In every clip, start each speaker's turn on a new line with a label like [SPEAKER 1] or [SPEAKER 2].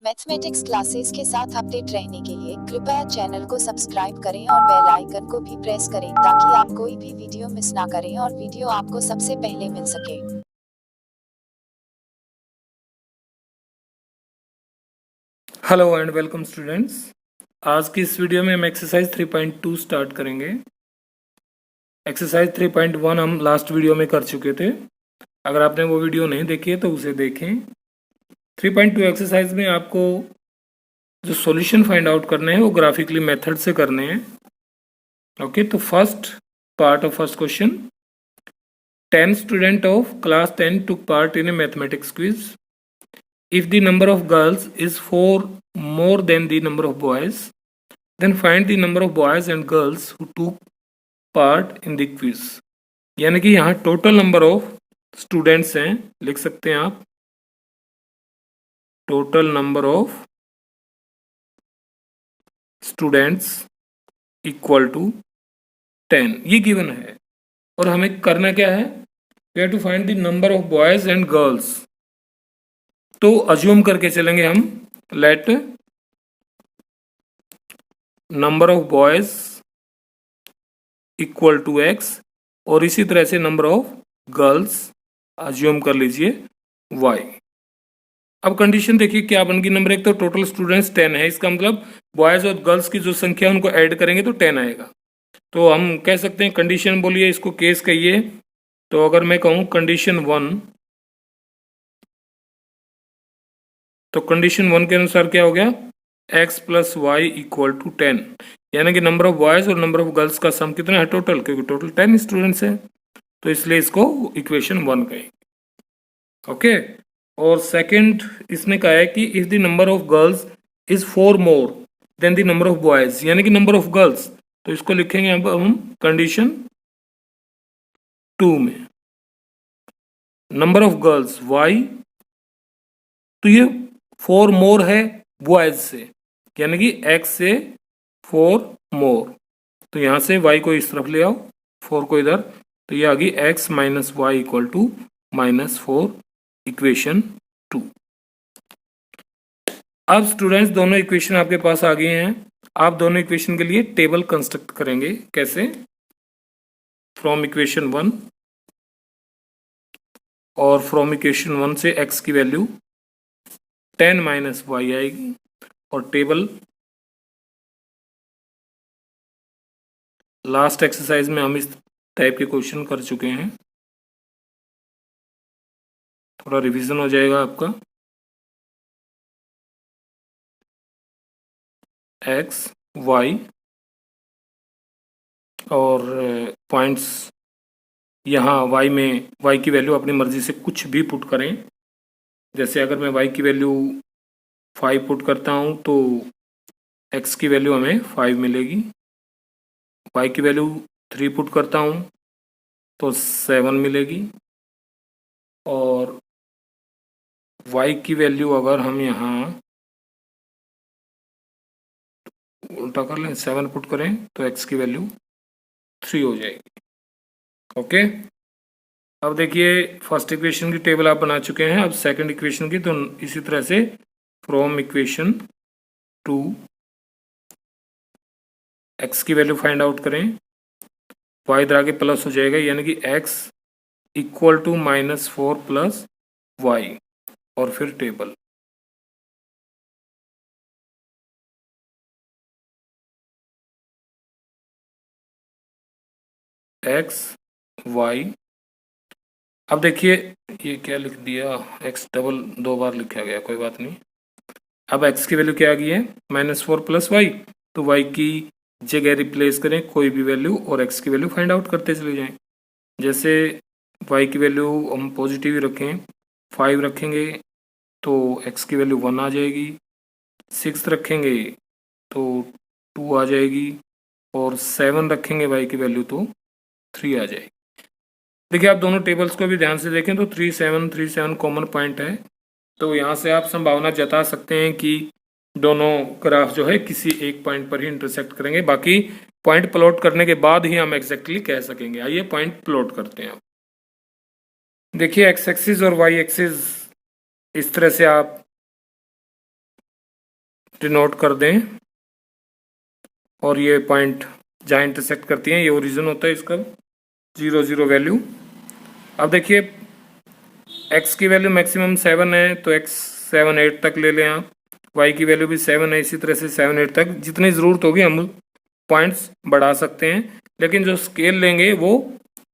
[SPEAKER 1] Mathematics classes के साथ update रहने के लिए कृपया चैनल को सब्सक्राइब करें और बेल आइकन को भी प्रेस करें ताकि आप कोई भी वीडियो मिस ना करें और वीडियो आपको सबसे पहले मिल सके।
[SPEAKER 2] Hello and welcome students. आज की इस वीडियो में हम एक्सरसाइज 3.2 स्टार्ट करेंगे। एक्सरसाइज 3.1 हम लास्ट वीडियो में कर चुके थे। अगर आपने वो वीडियो नहीं देखी है तो उसे देखें। 3.2 एक्सरसाइज में आपको जो सॉल्यूशन फाइंड आउट करने हैं वो ग्राफिकली मेथड से करने हैं। ओके, तो first part of first question, 10 student of class 10 took part in a mathematics quiz. If the number of girls is 4 more than the number of boys, then find the number of boys and girls who took part in the quiz. यानी कि यहाँ total number of students हैं, लिख सकते हैं आप total number of students equal to 10, ये given है। और हमें करना क्या है, we have to find the number of boys and girls. तो अज्यूम करके चलेंगे हम, let number of boys equal to x, और इसी तरह से नंबर ऑफ गर्ल्स अज्यूम कर लीजिए y। अब कंडीशन देखिए क्या बन गई। नंबर एक, तो टोटल स्टूडेंट्स 10 है, इसका मतलब बॉयज और गर्ल्स की जो संख्या है उनको ऐड करेंगे तो 10 आएगा। तो हम कह सकते हैं कंडीशन बोलिए, इसको केस कहिए। तो अगर मैं कहूं कंडीशन 1, तो कंडीशन 1 के अनुसार क्या हो गया, x plus Y equal to 10, यानी कि नंबर ऑफ बॉयज और नंबर ऑफ गर्ल्स का सम कितना है टोटल, क्योंकि टोटल 10 स्टूडेंट्स है, तो इसलिए इसको इक्वेशन 1 कहेंगे। ओके, और सेकंड इसने कहा है कि if the number of girls is 4 more than the number of boys, यानी कि नंबर ऑफ गर्ल्स, तो इसको लिखेंगे अब हम कंडीशन 2 में नंबर ऑफ गर्ल्स y, तो ये 4 मोर है बॉयज से, यानी कि x से 4 मोर, तो यहां से y को इस तरफ ले आओ, 4 को इधर, तो ये आ गई x minus Y equal to -4, equation 2। अब स्टूडेंट्स दोनों इक्वेशन आपके पास आ गए हैं। आप दोनों इक्वेशन के लिए टेबल कंस्ट्रक्ट करेंगे। कैसे, फ्रॉम इक्वेशन 1, और फ्रॉम इक्वेशन 1 से x की वैल्यू 10 माइनस वाई आएगी, और टेबल लास्ट एक्सरसाइज में हम इस टाइप के क्वेश्चन कर चुके हैं, थोड़ा रिवीजन हो जाएगा आपका। x y और पॉइंट्स यहाँ y में y की वैल्यू अपनी मर्जी से कुछ भी पुट करें। जैसे अगर मैं y की वैल्यू 5 पुट करता हूँ तो x की वैल्यू हमें 5 मिलेगी। y की वैल्यू 3 पुट करता हूँ तो 7 मिलेगी, और y की वैल्यू अगर हम यहाँ उल्टा कर लें, 7 पुट करें तो x की वैल्यू 3 हो जाएगी। ओके, अब देखिए फर्स्ट इक्वेशन की टेबल आप बना चुके हैं। अब सेकंड इक्वेशन की, तो इसी तरह से फ्रॉम इक्वेशन 2 x की वैल्यू फाइंड आउट करें, y इधर आगे प्लस हो जाएगा, यानी कि x equal to -4 plus Y, और फिर टेबल x y। अब देखिए ये क्या लिख दिया, x डबल 2 बार लिखा गया, कोई बात नहीं। अब x की वैल्यू क्या आ गई है, -4 प्लस वाई, तो y की जगह रिप्लेस करें कोई भी वैल्यू और x की वैल्यू फाइंड आउट करते चले जाएं। जैसे y की वैल्यू हम पॉजिटिव ही रखें, 5 रखेंगे तो x की वैल्यू 1 आ जाएगी, 6 रखेंगे तो 2 आ जाएगी, और 7 रखेंगे y की वैल्यू तो 3 आ जाएगी। देखिए आप दोनों टेबल्स को भी ध्यान से देखें तो 3 7 3 7 कॉमन पॉइंट है, तो यहाँ से आप संभावना जता सकते हैं कि दोनों ग्राफ जो है किसी एक पॉइंट पर ही इंटरसेक्ट करेंगे। बाकी पॉइंट प्लॉट करने के बाद ही हम एग्जैक्टली कह सकेंगे। आइए पॉइंट प्लॉट करते हैं। देखिए एक्स एक्सिस और वाई एक्सिस इस तरह से आप डिनोट कर दें और ये पॉइंट जहाँ इंटरसेक्ट करती हैं ये ओरिजिन होता है इसका 0 0 वैल्यू। अब देखिए x की वैल्यू मैक्सिमम 7 है तो x 7 8 तक ले लें आप, y की वैल्यू भी 7 है, इसी तरह से 7 8 तक जितनी ज़रूरत होगी हम पॉइंट्स बढ़ा सकते हैं। लेकिन जो स्केल लेंगे वो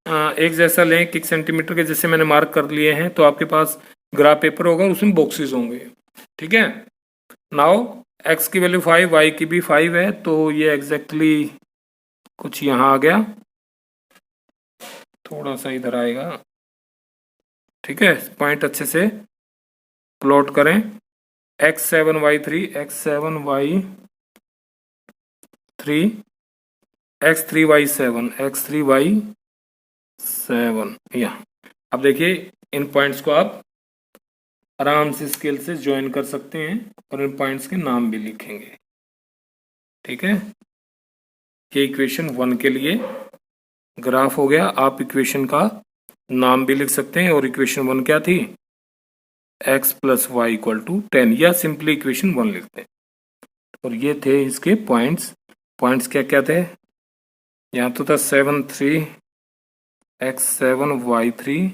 [SPEAKER 2] एक जैसा लें, 1 सेंटीमीटर के जैसे मैंने मार्क कर लिए हैं। तो आपके पास ग्राफ पेपर होगा उसमें बॉक्सेस होंगे, ठीक है। नाउ x की वैल्यू 5, y की भी 5 है, तो ये एग्जैक्टली कुछ यहाँ आ गया, थोड़ा सा इधर आएगा, ठीक है। पॉइंट अच्छे से प्लॉट करें, x7 y3 x7 y3 x3 y7 x3 y7 या। अब देखिए इन पॉइंट्स को आप आराम से स्केल से ज्वाइन कर सकते हैं और इन पॉइंट्स के नाम भी लिखेंगे, ठीक है। ये इक्वेशन 1 के लिए ग्राफ हो गया। आप इक्वेशन का नाम भी लिख सकते हैं और इक्वेशन 1 क्या थी, x plus Y equal to 10, या सिंपली इक्वेशन 1 लिखते हैं। और ये थे इसके पॉइंट्स। पॉइंट्स क्या क्या थे, यहाँ तो था 7 3 x7 y3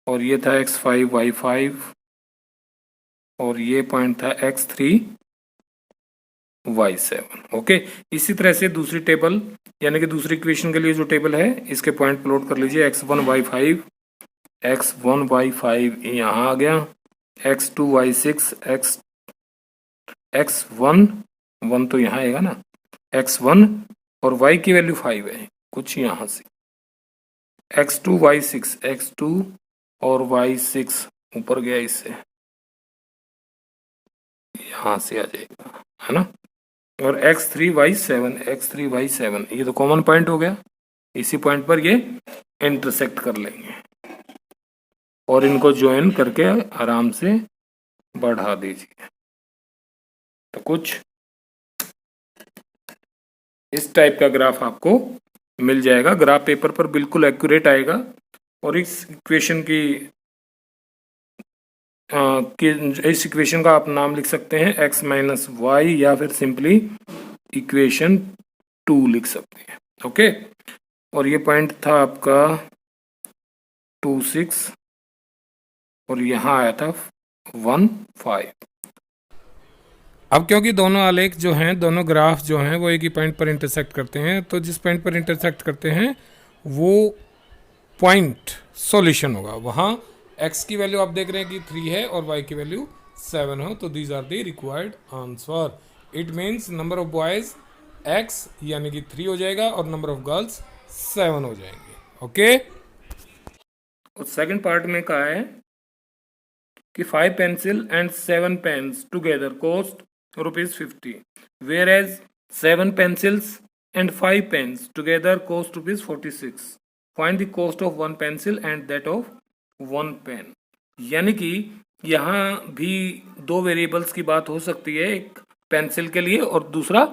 [SPEAKER 2] और ये था x5 y5 और ये पॉइंट था x3 y7। ओके, इसी तरह से दूसरी टेबल यानी कि दूसरी इक्वेशन के लिए जो टेबल है इसके पॉइंट प्लॉट कर लीजिए। x1 y5 x1 y5 यहाँ आ गया, x2 y6 x1 1 तो यहाँ आएगा ना, x1 और y की वैल्यू 5 है कुछ यहाँ से, x2 y6 x2 और y6 ऊपर गया इससे, यहाँ से आ जाएगा, है ना। और x3 y7 ये तो कॉमन पॉइंट हो गया, इसी पॉइंट पर ये इंटरसेक्ट कर लेंगे और इनको ज्वाइन करके आराम से बढ़ा दीजिए। तो कुछ इस टाइप का ग्राफ आपको मिल जाएगा, ग्राफ पेपर पर बिल्कुल एक्यूरेट आएगा। और इस इक्वेशन इस इक्वेशन का आप नाम लिख सकते हैं x माइनस वाई या फिर सिंपली इक्वेशन 2 लिख सकते हैं, ओके। और ये पॉइंट था आपका 2 6 और यहाँ आया था 1 5। अब क्योंकि दोनों आलेख जो हैं, दोनों ग्राफ जो हैं वो एक ही पॉइंट पर इंटरसेक्ट करते हैं, तो जिस पॉइंट पर इंटरसेक्ट करते हैं वो पॉइंट सॉल्यूशन होगा। वहाँ x की वैल्यू आप देख रहे हैं कि 3 है और y की वैल्यू 7 हो, तो these are the required answer. It means number of boys x यानी कि 3 हो जाएगा और नंबर ऑफ गर्ल्स 7 हो जाएंगे, ओके। और सेकंड पार्ट में कहा है कि 5 pencil and 7 pens together cost ₹50, whereas 7 pencils and 5 pens together cost ₹46. Find the cost of 1 pencil and that of 1 pen. यानी कि यहाँ भी दो वेरिएबल्स की बात हो सकती है, एक पेंसिल के लिए और दूसरा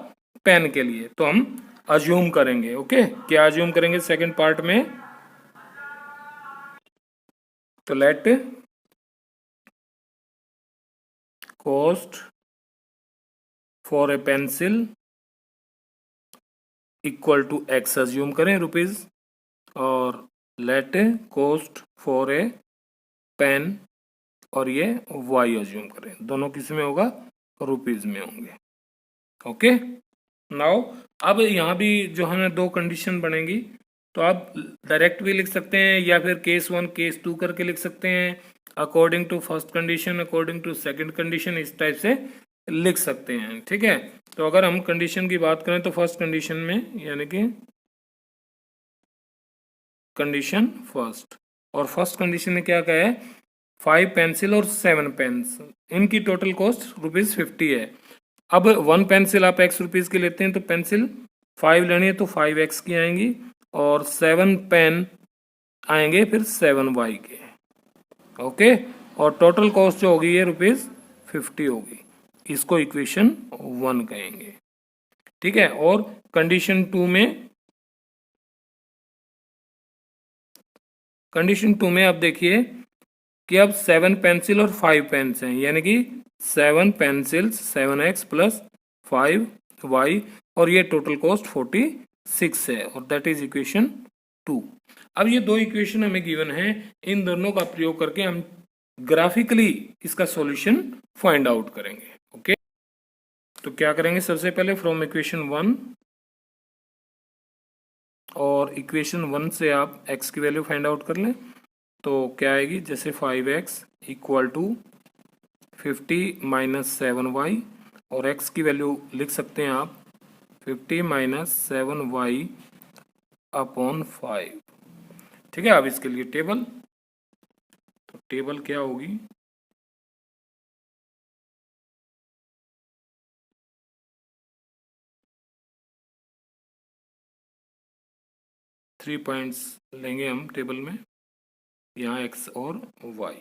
[SPEAKER 2] पेन के लिए। तो हम अज्यूम करेंगे, ओके। क्या अज्यूम करेंगे सेकंड पार्ट में, तो let cost for a pencil equal to x assume करें रुपीज, और let cost for a pen और ये y अज्यूम करें, दोनों किस में होगा, रुपीज में होंगे, ओके। नाउ अब यहाँ भी जो है ना दो कंडीशन बनेंगी, तो आप डायरेक्ट भी लिख सकते हैं या फिर केस 1 केस 2 करके लिख सकते हैं, according to first condition according to second condition, इस टाइप से लिख सकते हैं, ठीक है। तो अगर हम कंडीशन की बात करें तो फर्स्ट कंडीशन में यानी कि कंडीशन फर्स्ट, और फर्स्ट कंडीशन में क्या कहा है, 5 पेंसिल और 7 पेन्स, इनकी टोटल कॉस्ट ₹50 है। अब 1 पेंसिल आप x रुपीज की लेते हैं तो पेंसिल 5 लेनी है तो 5x की आएंगी, और 7 पेन आएंगे फिर 7y के, ओके। और टोटल कॉस्ट जो होगी ये ₹50 होगी, इसको इक्वेशन 1 कहेंगे, ठीक है। और कंडीशन 2 में आप देखिए कि अब 7 पेंसिल और 5 पेन्स हैं, यानी कि 7 पेंसिल्स 7x प्लस 5y, और ये टोटल कॉस्ट 46 है, और दैट इज इक्वेशन 2। अब ये दो इक्वेशन हमें गिवन है, इन दोनों का प्रयोग करके हम ग्राफिकली इसका सॉल्यूशन फाइंड आउट करेंगे। ओके, तो क्या करेंगे, सबसे पहले फ्रॉम इक्वेशन 1, और इक्वेशन 1 से आप x की वैल्यू फाइंड आउट कर लें, तो क्या आएगी, जैसे 5x equal to 50 minus 7y, और x की वैल्यू लिख सकते हैं आप 50 माइनस 7y अपॉन 5। ठीक है, अब इसके लिए टेबल, तो टेबल क्या होगी, थ्री पॉइंट्स लेंगे हम टेबल में, यहाँ x और y।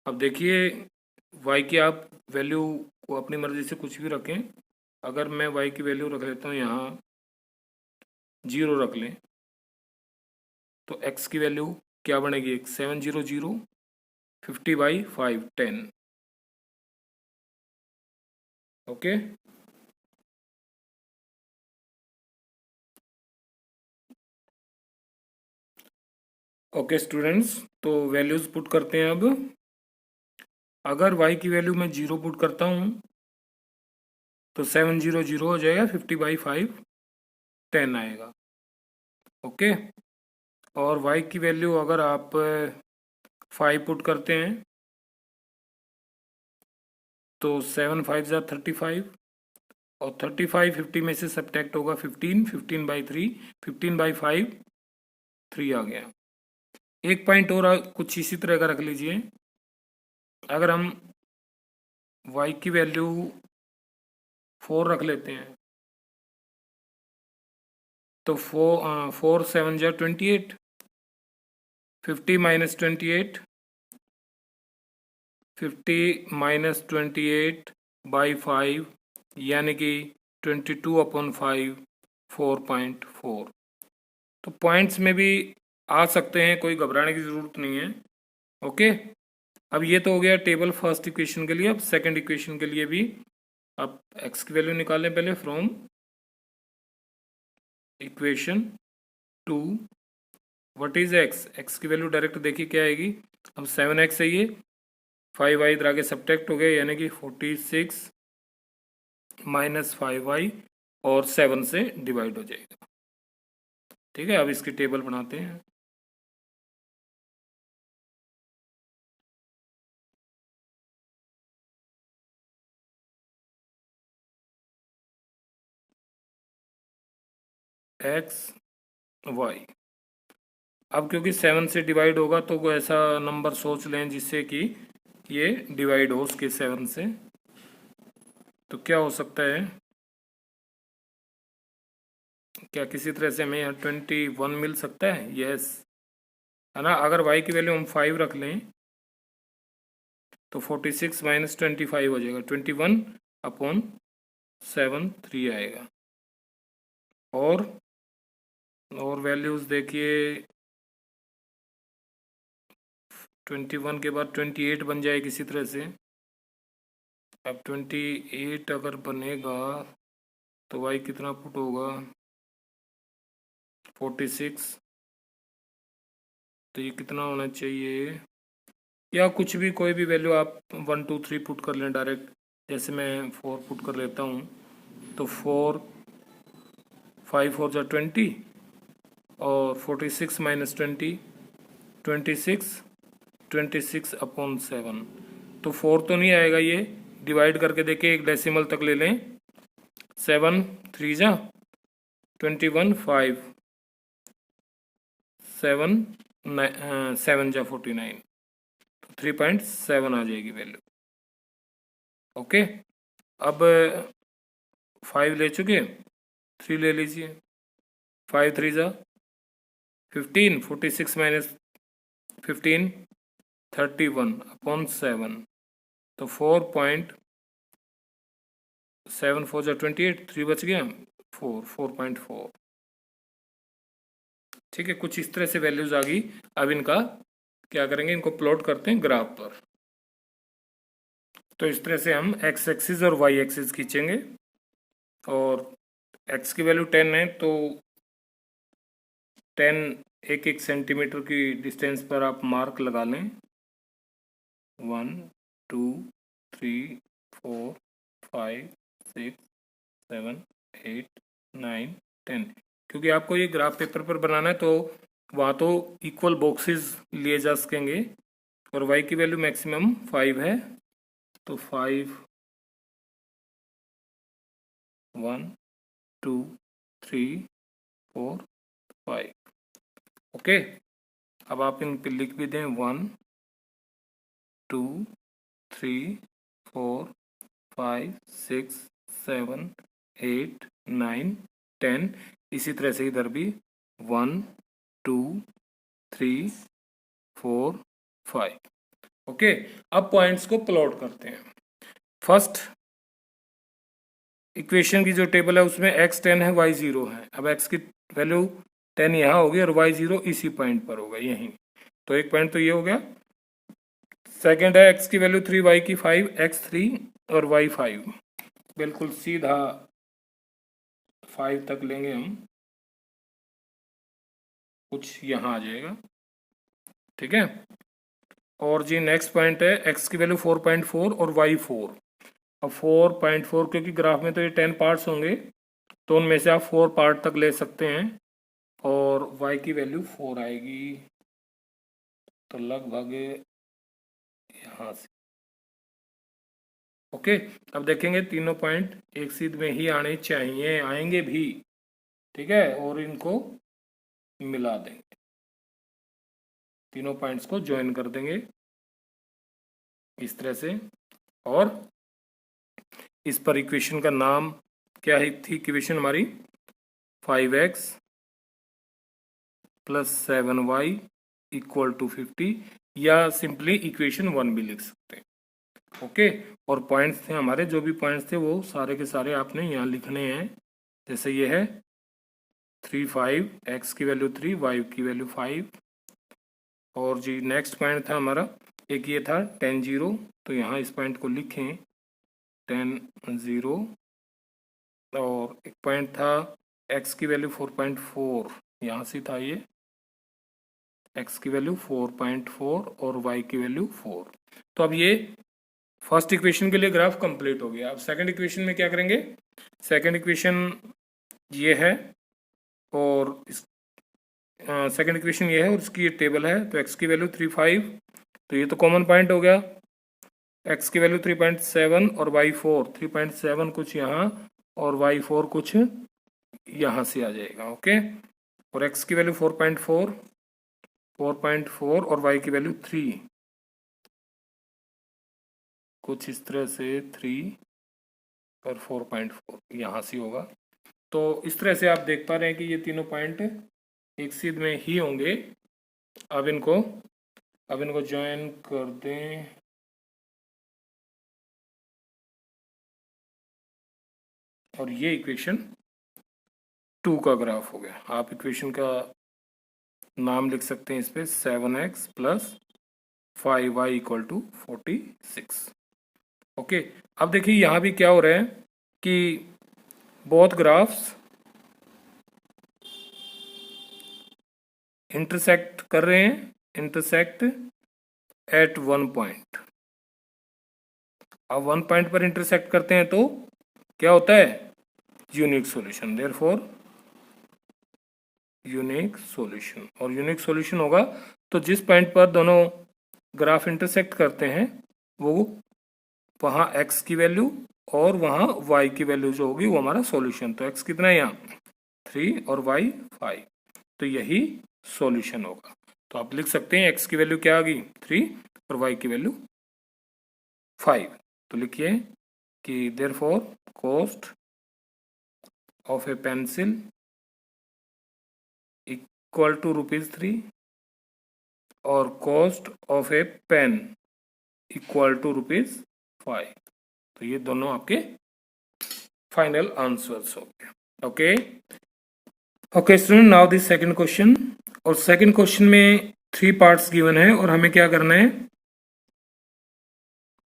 [SPEAKER 2] अब देखिए y की आप वैल्यू को अपनी मर्जी से कुछ भी रखें, अगर मैं y की वैल्यू रख लेता हूँ यहाँ 0 रख लें, तो x की वैल्यू क्या बनेगी, 700, 50/5 10। ओके, ओके स्टूडेंट्स, तो वैल्यूज पुट करते हैं। अब अगर y की वैल्यू मैं 0 पुट करता हूँ तो 700 हो जाएगा, 50/5 10 आएगा। ओके, और y की वैल्यू अगर आप 5 पुट करते हैं तो 7 5 जा 35, और 35 50 में से सब्ट्रैक्ट होगा 15, 15/3, 15/5 3 आ गया। एक पॉइंट और कुछ इसी तरह का रख लीजिए, अगर हम y की वैल्यू 4 रख लेते हैं तो 4 7 जा 28, 50 माइनस 28, 50 माइनस 28/5, यानी कि 22/5 4.4। तो पॉइंट्स में भी आ सकते हैं, कोई घबराने की ज़रूरत नहीं है। ओके, अब ये तो हो गया टेबल फर्स्ट इक्वेशन के लिए। अब सेकंड इक्वेशन के लिए भी आप x की वैल्यू निकालें पहले from equation 2। What is x की वैल्यू डायरेक्ट देखिए क्या आएगी, अब 7x है, ये 5y इधर आगे सब्ट्रैक्ट हो गया, यानी कि 46 माइनस 5y, और 7 से डिवाइड हो जाएगा। ठीक है, अब इसकी टेबल बनाते हैं। x y, अब क्योंकि 7 से डिवाइड होगा तो कोई ऐसा नंबर सोच लें जिससे कि ये डिवाइड हो उसके 7 से, तो क्या हो सकता है, क्या किसी तरह से हमें यहाँ 21 मिल सकता है, यस, है ना। अगर y की वैल्यू हम 5 रख लें तो 46 माइनस 25 हो जाएगा, 21/7 3 आएगा। और वैल्यूज देखिए, 21 के बाद 28 बन जाए किसी तरह से। अब 28 अगर बनेगा तो y कितना पुट होगा, 46, तो ये कितना होना चाहिए, या कुछ भी कोई भी वैल्यू आप 1 2 3 पुट कर लें डायरेक्ट, जैसे मैं 4 पुट कर लेता हूँ, तो 4 5 4 जा 20, और 46 माइनस 20 26/7, तो 4 तो नहीं आएगा, ये डिवाइड करके देखिए, एक डेसिमल तक ले लें, 7 3 जा 21, 5 7 7 जा 49, 3.7 आ जाएगी वैल्यू। ओके, अब 5 ले चुके, 3 ले लीजिए, 5 3 जा 15, 46 माइनस 15 31/7, तो 4.7 4 जा 28, 3 बच गया, 4.4। ठीक है, कुछ इस तरह से वैल्यूज आ गई। अब इनका क्या करेंगे, इनको प्लॉट करते हैं ग्राफ पर। तो इस तरह से हम एक्स एक्सिस और वाई एक्सिस खींचेंगे और एक्स की वैल्यू 10 है तो 10 एक एक सेंटीमीटर की डिस्टेंस पर आप मार्क लगा लें। 1 2 3 4 5 6 7 8 9 10, क्योंकि आपको ये ग्राफ पेपर पर बनाना है तो वहाँ तो इक्वल बॉक्सेस लिए जा सकेंगे और y की वैल्यू मैक्सिमम 5 है तो 5 1 2 3 4 5। ओके, अब आप इन पे लिख भी दें 1 2 3 4 5 6 7 8 9 10। इसी तरह से इधर भी 1 2 3 4 5। ओके, अब पॉइंट्स को प्लॉट करते हैं। फर्स्ट इक्वेशन की जो टेबल है उसमें x 10 है, y 0 है। अब x की वैल्यू 10 यहाँ होगी और y 0 इसी पॉइंट पर होगा यहीं, तो एक पॉइंट तो ये हो गया। सेकंड है x की वैल्यू 3, y की 5, x 3 और y 5, बिल्कुल सीधा 5 तक लेंगे हम, कुछ यहाँ आ जाएगा, ठीक है। और जी नेक्स्ट पॉइंट है x की वैल्यू 4.4 और y 4। अब 4.4 क्योंकि ग्राफ में तो ये 10 पार्ट्स होंगे तो उनमें से आप 4 पार्ट तक ले सकते हैं और y की वैल्यू 4 आएगी, तो लगभग यहाँ से। ओके, अब देखेंगे तीनों पॉइंट एक सीध में ही आने चाहिए, आएंगे भी, ठीक है, और इनको मिला देंगे, तीनों पॉइंट्स को ज्वाइन कर देंगे इस तरह से। और इस पर इक्वेशन का नाम क्या है थी, इक्वेशन हमारी 5x + 7y = 50, या सिंपली इक्वेशन 1 भी लिख सकते हैं। ओके, और पॉइंट्स थे हमारे, जो भी पॉइंट्स थे वो सारे के सारे आपने यहाँ लिखने हैं। जैसे ये है 3 5, x की वैल्यू 3, y की वैल्यू 5। और जी नेक्स्ट पॉइंट था हमारा, एक ये था 10 0, तो यहाँ इस पॉइंट को लिखें 10 0। और एक पॉइंट था x की वैल्यू 4.4, यहाँ से था ये x की वैल्यू 4.4 और y की वैल्यू 4। तो अब ये फर्स्ट इक्वेशन के लिए ग्राफ कंप्लीट हो गया। अब सेकंड इक्वेशन में क्या करेंगे, सेकंड इक्वेशन ये है और इस सेकंड इक्वेशन ये है और इसकी ये टेबल है। तो x की वैल्यू 3 5, तो ये तो कॉमन पॉइंट हो गया। x की वैल्यू 3.7 और y 4, 3.7 कुछ यहाँ और y 4 कुछ यहाँ से आ जाएगा। ओके, और x की वैल्यू 4.4 और y की वैल्यू 3, कुछ इस तरह से 3 और 4.4 यहाँ से होगा। तो इस तरह से आप देख पा रहे हैं कि ये तीनों पॉइंट एक सीध में ही होंगे। अब इनको ज्वाइन कर दें, और ये इक्वेशन 2 का ग्राफ हो गया। आप इक्वेशन का नाम लिख सकते हैं इस पे 7x + 5y = 46। ओके, अब देखिए यहाँ भी क्या हो रहा है कि बोथ ग्राफ्स इंटरसेक्ट कर रहे हैं, इंटरसेक्ट एट 1 पॉइंट। अब 1 पॉइंट पर इंटरसेक्ट करते हैं तो क्या होता है, unique solution. Therefore unique solution, और यूनिक सॉल्यूशन होगा तो जिस पॉइंट पर दोनों ग्राफ इंटरसेक्ट करते हैं वो वहाँ x की वैल्यू और वहाँ y की वैल्यू जो होगी वो हमारा सॉल्यूशन। तो x कितना है यहाँ 3 और y 5, तो यही सॉल्यूशन होगा। तो आप लिख सकते हैं x की वैल्यू क्या आ गई 3 और y की वैल्यू 5। तो लिखिए कि therefore cost of a pencil equal to ₹3 और cost of a pen equal to ₹5। तो ये दोनों आपके फाइनल आंसर्स हो गए। Okay okay student, now this second question. और सेकंड क्वेश्चन में 3 पार्ट्स गिवन है और हमें क्या करना है,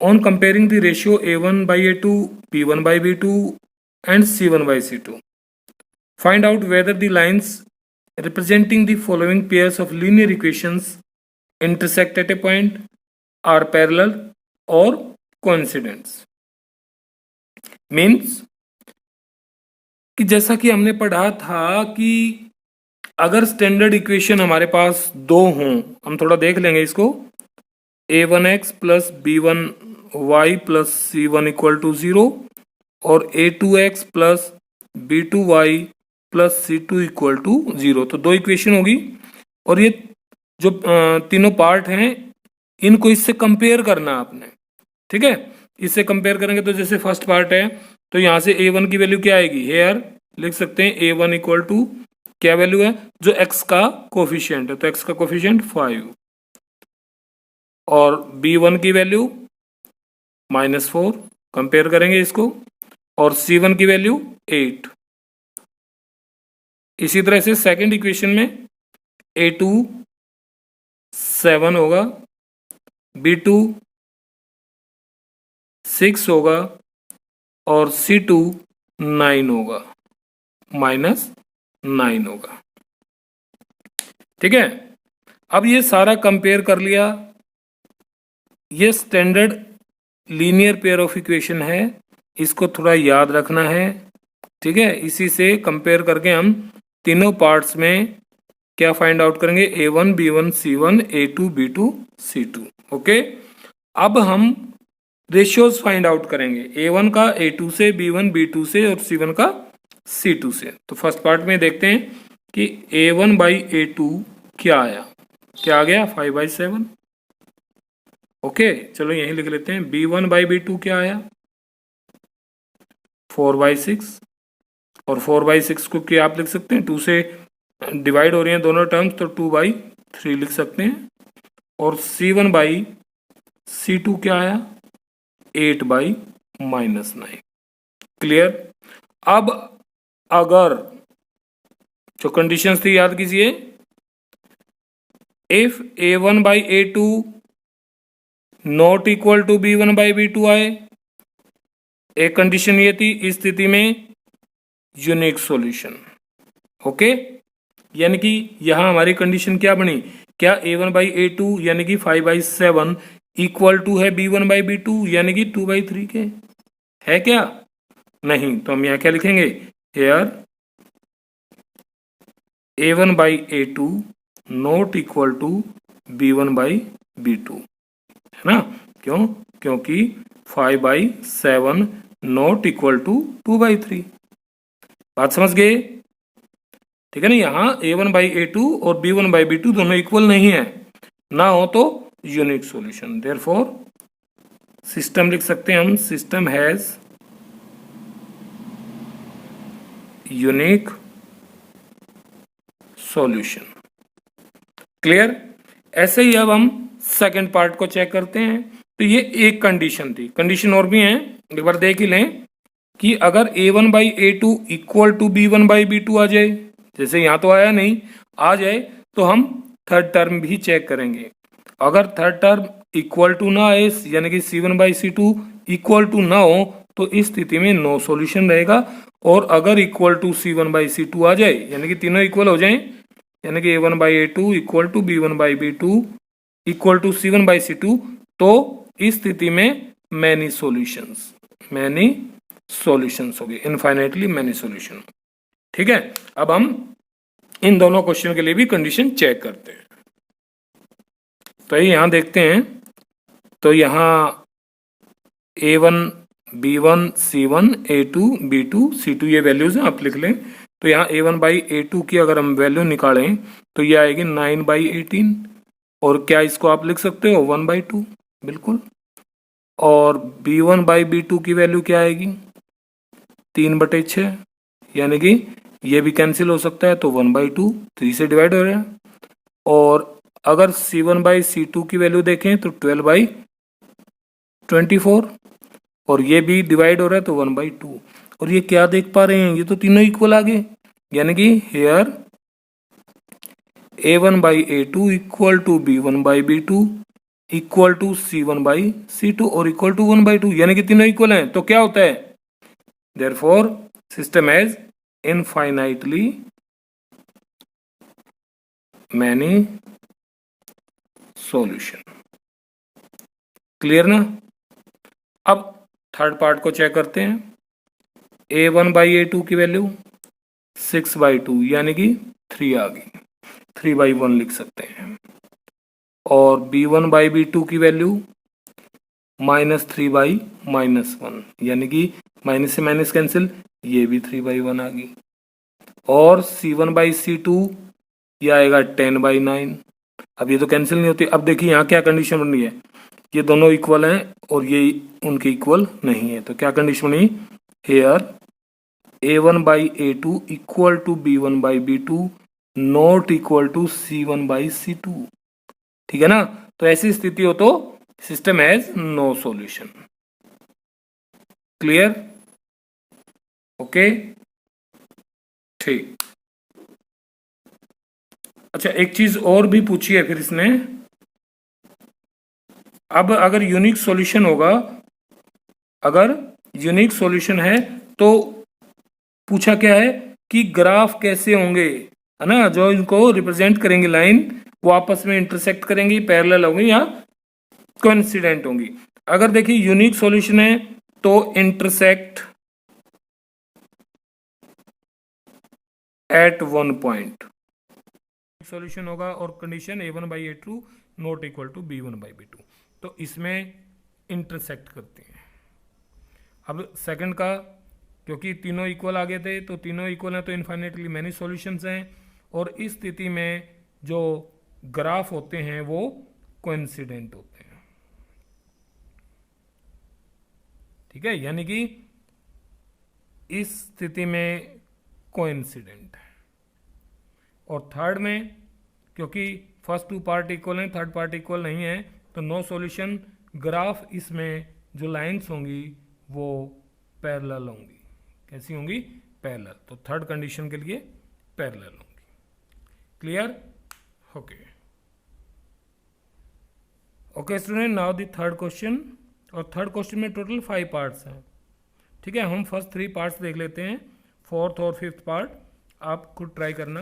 [SPEAKER 2] on comparing the ratio A1/A2, B1/B2 and C1/C2, find out whether the lines representing the following pairs of linear equations intersect at a point, are parallel or coincident. Means कि जैसा कि हमने पढ़ा था कि अगर स्टैंडर्ड इक्वेशन हमारे पास दो हों, हम थोड़ा देख लेंगे इसको, a1x plus b1y plus c1 equal to 0 और a2x plus b2y plus c2 equal to 0, तो दो इक्वेशन होगी और ये जो तीनों पार्ट हैं इनको इससे कंपेयर करना आपने, ठीक है। इससे कंपेयर करेंगे तो जैसे फर्स्ट पार्ट है तो यहां से a1 की वैल्यू क्या आएगी, हेयर लिख सकते हैं a1 इक्वल टू क्या वैल्यू है, जो x का कोफिशिएंट है, तो x का कोफिशिएंट 5 और b1 की वैल्यू -4, कंपेयर करेंगे इसको, और c1 की वैल्यू 8। इसी तरह से सेकंड इक्वेशन में a2 7 होगा, b2 6 होगा और c2 9 होगा, -9 होगा, ठीक है। अब ये सारा कंपेयर कर लिया, ये standard linear pair of equation है, इसको थोड़ा याद रखना है, ठीक है। इसी से कंपेयर करके हम तीनों पार्ट्स में क्या फाइंड आउट करेंगे, a1 b1 c1 a2 b2 c2, okay. अब हम रेशियोज फाइंड आउट करेंगे, a1 का a2 से, b1 b2 से और c1 का c2 से। तो फर्स्ट पार्ट में देखते हैं कि a1/a2 क्या आया, क्या आ गया 5/7, ओके। चलो यहीं लिख लेते हैं। b1/b2 क्या आया 4/6 और 4/6 को क्या आप लिख सकते हैं, 2 से डिवाइड हो रही हैं दोनों टर्म्स तो 2/3 लिख सकते हैं। और c1/c2 क्या आया 8/-9, क्लियर। अब अगर जो कंडीशंस थी याद कीजिए, if a1/a2 not equal to b1/b2 आए, एक कंडीशन ये थी, इस स्थिति में यूनिक सॉल्यूशन, ओके। यानी कि यहां हमारी कंडीशन क्या बनी, क्या a1/a2 यानी कि 5/7 इक्वल टू है b1/b2 यानी कि 2/3 के, है क्या, नहीं। तो हम यहां क्या लिखेंगे, hair a1/a2 not equal to b1/b2, है ना, क्यों, क्योंकि 5/7 नॉट इक्वल टू 2/3, बात समझ गए, ठीक है ना। यहां a1/a2 और b1/b2 दोनों इक्वल नहीं है, ना हो तो यूनिक सॉल्यूशन, देयरफॉर सिस्टम लिख सकते हैं हम, system has unique solution, clear. ऐसे ही अब हम सेकंड पार्ट को चेक करते हैं। तो ये एक कंडीशन थी, कंडीशन और भी हैं, एक बार देख ही लें कि अगर a1/a2 इक्वल टू b1/b2 आ जाए, जैसे यहां तो आया नहीं, आ जाए तो हम थर्ड टर्म भी चेक करेंगे। अगर थर्ड टर्म इक्वल टू ना आए, यानी कि c1/c2 इक्वल टू ना हो, तो इस स्थिति में नो सॉल्यूशन रहेगा। और अगर इक्वल टू c1/c2 आ जाए, यानी कि तीनों इक्वल हो जाए, यानी कि a1/a2 equal to b1/b2 equal to c1/c2, तो इस स्थिति में मैनी सॉल्यूशंस हो गए, इनफाइनाइटली मैनी सॉल्यूशन, ठीक है। अब हम इन दोनों क्वेश्चन के लिए भी कंडीशन चेक करते हैं। तो यहां देखते हैं, तो यहां a1 b1 c1 a2 b2 c2 ये वैल्यूज हैं, आप लिख लें। तो यहाँ a1/a2 की अगर हम वैल्यू निकालें तो ये आएगी 9/18, और क्या इसको आप लिख सकते हो 1/2, बिल्कुल। और b1/b2 की वैल्यू क्या आएगी 3/6, यानी कि ये भी कैंसिल हो सकता है, तो 1/2, 3 से डिवाइड हो रहा है। और अगर c1/c2 की वैल्यू देखें तो 12/24, और ये भी डिवाइड हो रहा है तो 1/2। और ये क्या देख पा रहे हैं, ये तो तीनों इक्वल आ गए, यानी कि here A1 by A2 equal to B1 by B2 equal to C1 by C2 और इक्वल टू 1 बाई 2, यानी कि तीनों इक्वल हैं। तो क्या होता है, therefore system has infinitely many solution. Clear ना। अब थर्ड पार्ट को चेक करते हैं। A1 बाई A2 की वैल्यू 6 बाई 2 यानी कि 3 आ गई, 3 बाई 1 लिख सकते हैं। और B1 बाई B2 की वैल्यू -3 बाई -1 यानी कि माइनस से माइनस कैंसिल, ये भी 3 बाई 1 आ गई। और C1 बाई C2 ये आएगा 10 बाई 9। अब ये तो कैंसिल नहीं होती। अब देखिए यहाँ क्या कंडीशन बन रही है, ये दोनों इक्वल हैं और ये उनके इक्वल नहीं है। तो क्या कंडीशन बनी, here A1 by A2 equal to B1 by B2 not equal to C1 by C2। ठीक है ना। तो ऐसी स्थिति हो तो system has no solution. Clear, okay, ठीक। अच्छा, एक चीज और भी पूछी है फिर इसने। अब अगर यूनिक सॉल्यूशन होगा, अगर यूनिक सॉल्यूशन है तो पूछा क्या है कि ग्राफ कैसे होंगे, है ना, जो इनको रिप्रेजेंट करेंगे लाइन, वो आपस में इंटरसेक्ट करेंगी, पैरेलल होंगी या कोइंसिडेंट होंगी। अगर देखिए यूनिक सॉल्यूशन है तो intersect at one point solution होगा, और condition A1 by A2 not equal to B1 by B2, तो इसमें इंटरसेक्ट करते हैं। अब सेकंड का, क्योंकि तीनों इक्वल आ गए थे तो तीनों इक्वल हैं तो इन्फाइनेटली मैनी सॉल्यूशंस हैं, और इस स्थिति में जो ग्राफ होते हैं वो कोइंसिडेंट होते हैं। ठीक है, यानी कि इस स्थिति में कोइंसिडेंट है। और थर्ड में, क्योंकि फर्स्ट टू पार्ट इक्वल हैं, थर्ड पार्ट इक्वल नहीं है, तो नो सॉल्यूशन। ग्राफ इसमें जो लाइंस होंगी वो पैरेलल होंगी। कैसी होंगी, पैरेलल। तो थर्ड कंडीशन के लिए पैरेलल होंगी। Clear, okay. Okay student, now the third question. और थर्ड क्वेश्चन में टोटल 5 पार्ट्स हैं। ठीक है, हम फर्स्ट 3 पार्ट्स देख लेते हैं, फोर्थ और फिफ्थ पार्ट आप खुद ट्राई करना।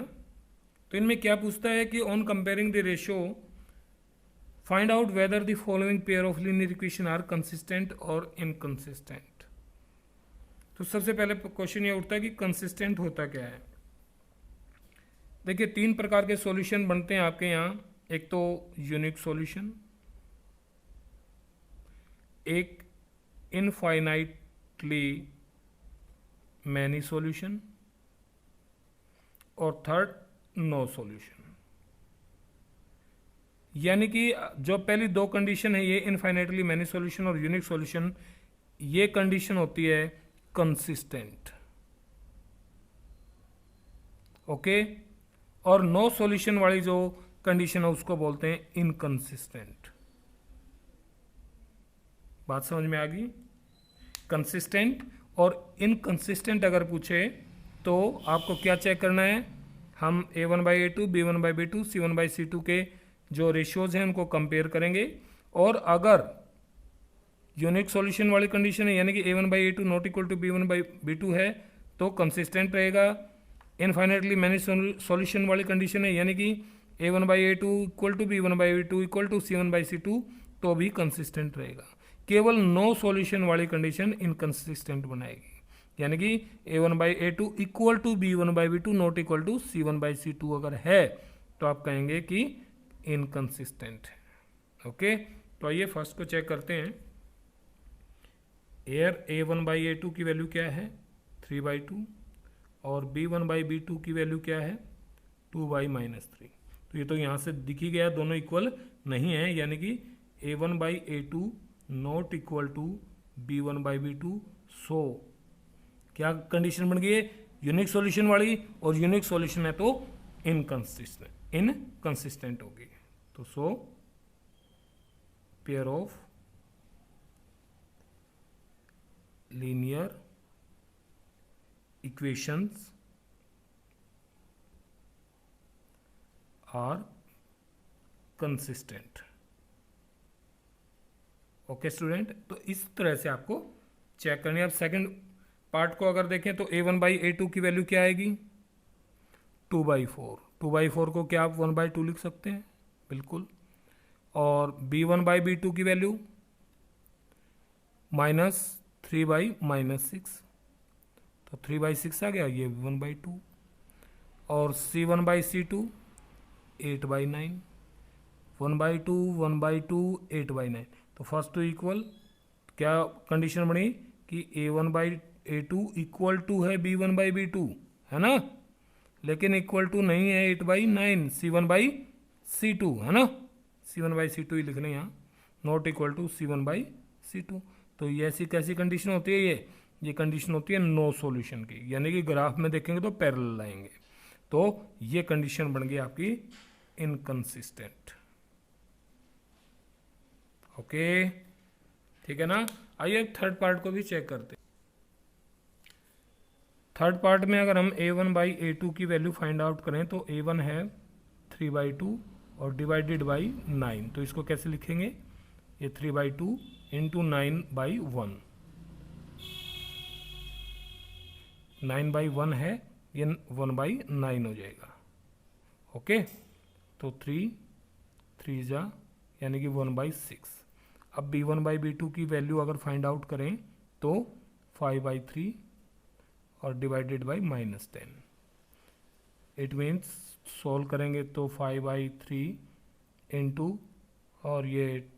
[SPEAKER 2] तो इनमें क्या पूछता है कि on comparing the ratio find out whether the following pair of linear equation are consistent और इनकंसिस्टेंट। तो सबसे पहले क्वेश्चन ये उठता है कि कंसिस्टेंट होता क्या है। देखिए 3 प्रकार के सॉल्यूशन बनते हैं आपके यहाँ। एक तो यूनिक सॉल्यूशन, एक इनफाइनाइटली मैनी सॉल्यूशन, और थर्ड नो सॉल्यूशन। यानी कि जो पहली 2 कंडीशन है, ये इनफाइनाइटली मैनी सॉल्यूशन और यूनिक सॉल्यूशन, ये कंडीशन होती है कंसिस्टेंट। ओके, और नो सॉल्यूशन वाली जो कंडीशन है उसको बोलते हैं इनकंसिस्टेंट। बात समझ में आ गई। कंसिस्टेंट और इनकंसिस्टेंट अगर पूछे तो आपको क्या चेक करना है, हम A1 by A2, B1 by B2, C1 by C2 के जो रेशियोज हैं उनको कंपेयर करेंगे। और अगर यूनिक सॉल्यूशन वाली कंडीशन है, यानी कि A1 by A2 not equal to B1 by B2 है, तो कंसिस्टेंट रहेगा। इनफाइनाइटली मैनी सॉल्यूशन वाली कंडीशन है, यानी कि A1 by A2 equal to B1 by B2 equal to C1 by C2, तो भी कंसिस्टेंट रहेगा। केवल नो सॉल्यूशन वाली कंडीशन इनकंसिस्टेंट बनाएगी, यानी कि A1 by A2 equal to B1 by B2 not equal to C1 by C2 अगर है तो आप कहेंगे कि इनकंसिस्टेंट है। ओके, तो आइए फर्स्ट को चेक करते हैं। एयर A1 बाई A2 की वैल्यू क्या है, 3 बाई 2, और B1 बाई B2 की वैल्यू क्या है, 2 बाई -3। तो ये तो यहाँ से दिख ही गया, दोनों इक्वल नहीं है, यानी कि A1 by A2 not equal to B1 by B2। So क्या कंडीशन बन गई है, यूनिक सॉल्यूशन वाली, और यूनिक सॉल्यूशन है तो इनकंसिस्टेंट होगी। तो so pair of linear equations are consistent. Okay student, तो इस तरह से आपको चेक करनी है। अब सेकंड पार्ट को अगर देखें तो a1/a2 की वैल्यू क्या आएगी 2/4। 2/4 को क्या आप 1/2 लिख सकते हैं, बिल्कुल। और b1/b2 की वैल्यू -3/-6, तो 3/6 आ गया, ये 1/2। और c1/c2 8/9, 1/2 1/2 8/9, तो फर्स्ट टू इक्वल क्या कंडीशन बनी कि a1/a2 इक्वल टू है b1/b2, है ना, लेकिन इक्वल टू नहीं है 8/9 c1/c2, है ना, c1/c2 ही लिखने यहाँ, नॉट इक्वल टू c1/c2। तो ये ऐसी कैसी कंडीशन होती है, ये कंडीशन होती है नो सॉल्यूशन की, यानी कि ग्राफ में देखेंगे तो पैरेलल आएंगे, तो ये कंडीशन बन गई आपकी इनकंसिस्टेंट। ओके, ठीक है ना। आइए थर्ड पार्ट को भी चेक करते हैं। थर्ड पार्ट में अगर हम a1/a2 की वैल्यू फाइंड आउट करें तो a1 है 3/2 और डिवाइडेड बाई 9, तो इसको कैसे लिखेंगे, ये 3/2 इंटू 9/1, 9/1 है, ये 1/9 हो जाएगा। ओके, तो 3 जा यानी कि 1/6। अब b1/b2 की वैल्यू अगर फाइंड आउट करें तो 5/3 और divided by -10, it means solve करेंगे तो 5/3 इंटू और ये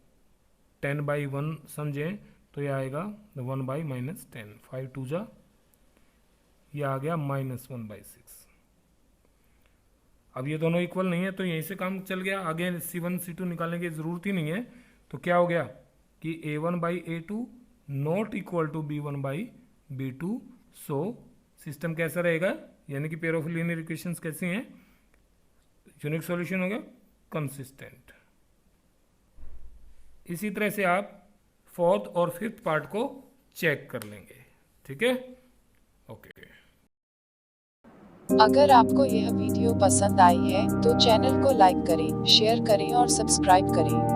[SPEAKER 2] 10/1 समझें तो ये आएगा 1/-10, 5 2 जा, ये आ गया -1/6। अब ये दोनों इक्वल नहीं है तो यहीं से काम चल गया, आगे c1 c2 निकालने की ज़रूरत ही नहीं है। तो क्या हो गया कि a1/a2 not equal to b1/b2, so system कैसा रहेगा, यानी कि पेयर ऑफ लीनियर इक्वेशंस कैसी हैं, यूनिक सॉल्यूशन हो गया कंसिस्टेंट। इसी तरह से आप फोर्थ और फिफ्थ पार्ट को चेक कर लेंगे, ठीक है। ओके,
[SPEAKER 1] अगर आपको यह वीडियो पसंद आई है तो चैनल को लाइक करें, शेयर करें और सब्सक्राइब करें।